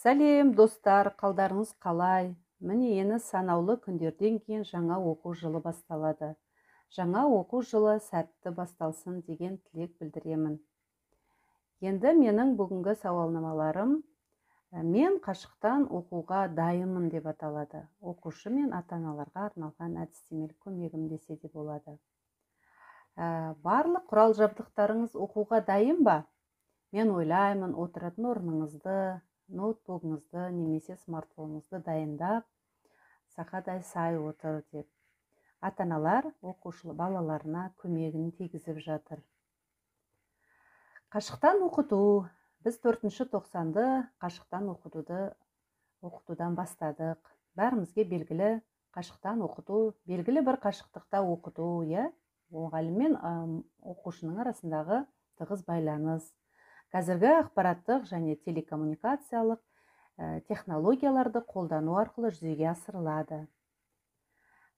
Сәлем, достар, қалдарыңыз қалай? Міне ені санаулы күндерден кейін жаңа оқу жылы басталады. Жаңа оқу жылы сәтті басталсын деген тілек білдіремін. Енді менің бүгінгі сауалнамаларым мен қашықтан оқуға дайынмын деп аталады. Оқушы мен ата-аналарға арналған әдістемелік көмегім десе де болады. Барлық құрал жабдықтарыңыз оқуға дайын ба? Мен ойлаймын, отыратын орныңызды, ноутбугыңызды немесе смартфоныңызды дайындап, сақадай сай отыр деп. Ата-аналар оқушы балаларына көмегін тигізіп жатыр. Қашықтан оқыту. Біз 4-ші тоқсанды қашықтан оқытудан бастадық. Бәрімізге белгілі қашықтан оқыту, белгілі бір қашықтықта оқыту, мұғалім мен оқушының арасындағы тығыз байланыс. Қазіргі ақпараттық және телекоммуникациялық технологияларды қолдану арқылы жүзеге асырылады.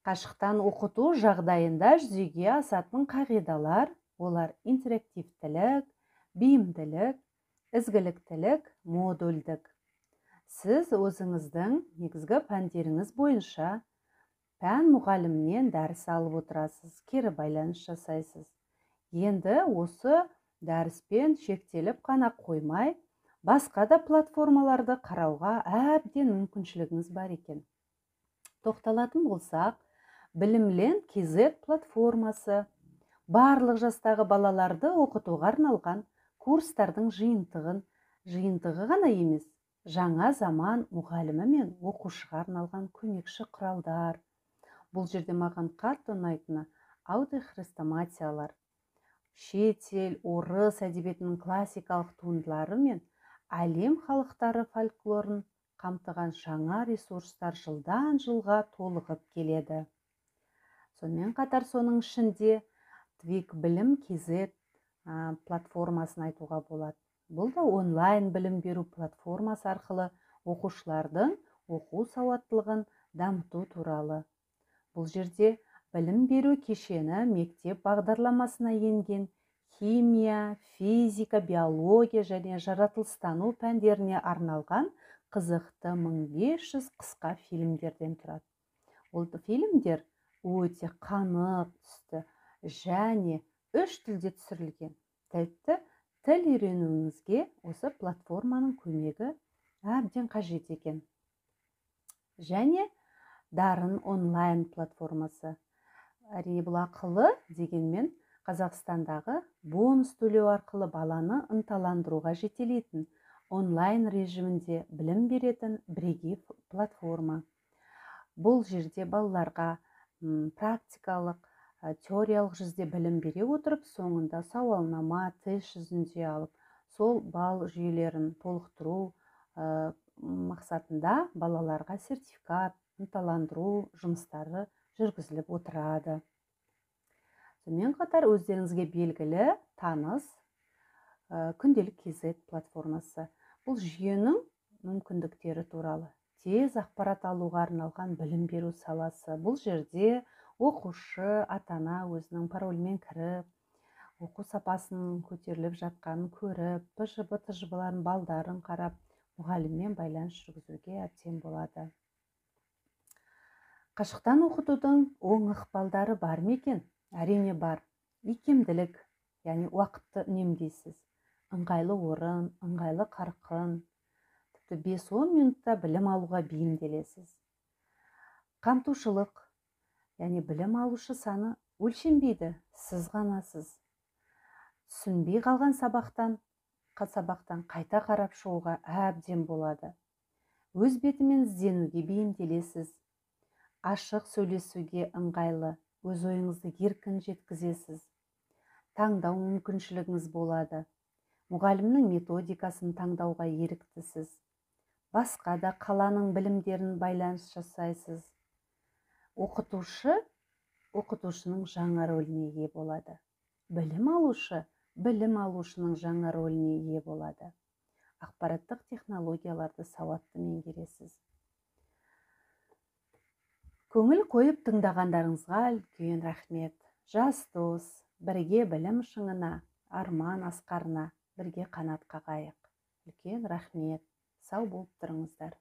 Қашықтан оқыту жағдайында жүзеге асатын қағидалар, олар интерактивтілік, бейімділік, ізгіліктілік, модульдік. Сіз өзіңіздің негізгі пәндеріңіз бойынша пән мұғалімінен дәріс алып отырасыз, кері байланыс жасайсыз. Енді осы дәріспен шектеліп қана қоймай, басқа да платформаларды қарауға әбден мүмкіншілігіңіз бар екен. Тоқталатын болсақ, Білімлен KZ платформасы барлық жастағы балаларды оқытуға арналған курстардың жиынтығы ғана емес, жаңа заман мұғалімі мен оқушыға арналған көмекші құралдар. Бұл жерде маған қатты ұнайтыны аудиохрестоматиялар, шетел, орыс әдебиетінің классикалық туындылары мен әлем халықтары фольклорын қамтыған жаңа ресурстар жылдан жылға толығып келеді. Сонымен қатар соның ішінде Твик білім KZ платформасын айтуға болады. Бұл да онлайн білім беру платформасы арқылы оқушылардың оқу сауаттылығын дамыту туралы. Бұл жерде білім беру кешені мектеп бағдарламасына енген химия, физика, биология және жаратылыстану пәндеріне арналған қызықты 1500 қысқа фильмдерден тұрады. Ол фильмдер өте қанық түсті және 3 тілде түсірілген. Тіпті тіл үйренуіңізге осы платформаның көмегі әбден қажет екен. Және Дарын онлайн платформасы. Әрине бұл ақылы дегенмен Қазақстандағы бонус төлеу арқылы баланы ынталандыруға жетелейтін онлайн режимінде білім беретін бірегей платформа. Бұл жерде балаларға практикалық, теориялық жүзде білім бере отырып, соңында сауалнама, тест жүзінде алып, сол балл жүйелерін толықтыру мақсатында балаларға сертификат, ынталандыру жұмыстары жүргізіліп отырады. Сонымен қатар өздеріңізге белгілі таныс күнделік KZ платформасы. Бұл жүйенің мүмкіндіктері туралы. Тез ақпарат алуға арналған білім беру саласы. Бұл жерде оқушы, ата-ана өзінің паролімен кіріп, оқу сапасының көтеріліп жатқанын көріп, тжб-тжб-ларын, балдарын қарап, мұғаліммен байланыс жүргізуге әбден болады. Қашықтан оқытудың оң ықпалдары бар ма екен? Әрине бар. Икемділік, яғни уақытты үнемдейсіз. Ыңғайлы орын, ыңғайлы қарқын, тіпті 5-10 минутта білім алуға бейімделесіз. Қамтушылық, яғни білім алушы саны өлшенбейді, сіз ғанасыз. Түсінбей қалған сабақтан қайта қарап шығуға әбден болады. Өз бетімен ізденуге бейімделесіз. Ашық сөйлесуге ыңғайлы, өз ойыңызды еркін жеткізесіз. Таңдау мүмкіншілігіңіз болады. Мұғалімнің методикасын таңдауға еріктісіз. Басқа да қаланың білімдерін байланыс жасайсыз. Оқытушының жаңа рөліне ие болады. Білім алушының жаңа рөліне ие болады. Ақпараттық технологияларды сауатты меңгересіз. Көңіл қойып тыңдағандарыңызға үлкен рахмет. Жас дос, бірге білім шыңына, арман асқарына бірге қанат қағайық. Үлкен рахмет. сау болып тұрыңыздар.